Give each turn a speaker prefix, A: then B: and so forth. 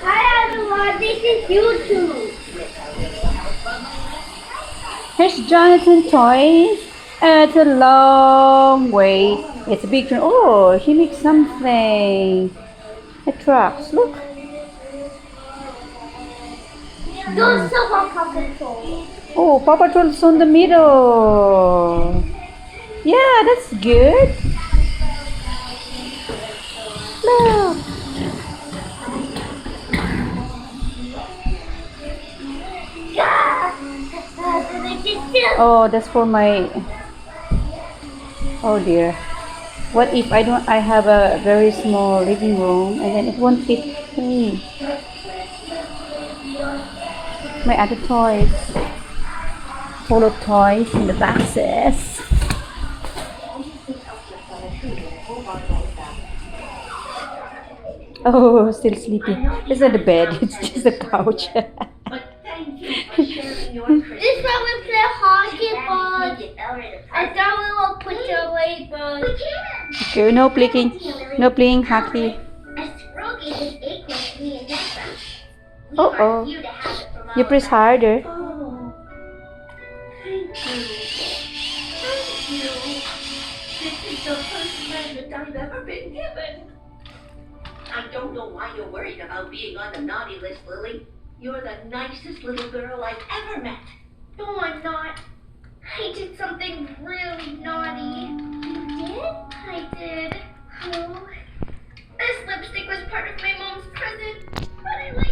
A: Hi everyone, this is YouTube.
B: Here's Jonathan toys. It's a long way. It's a big tree. Oh, he makes something. A trucks. Look.
A: Those silver Paw Patrol.
B: Oh, Paw Patrol's on the middle. Yeah, that's good. Look. Oh, that's for my. Oh dear. What if I have a very small living room and then it won't fit me? My other toys. Full of toys in the boxes. Oh, still sleeping. It's not the bed, it's just the couch.
A: This is where we play hockey, Bud. I thought we will put you away, Bud.
B: Okay, no playing. No playing hockey. Oh. You press harder.
C: Oh, thank you. Thank you. This is the first present I've ever been given.
D: I don't know why you're worried about being on the naughty list, Lily. You're the nicest little girl I've ever met.
A: No, I'm not. I did something really naughty. You did? I did. Oh. This lipstick was part of my mom's present, but I like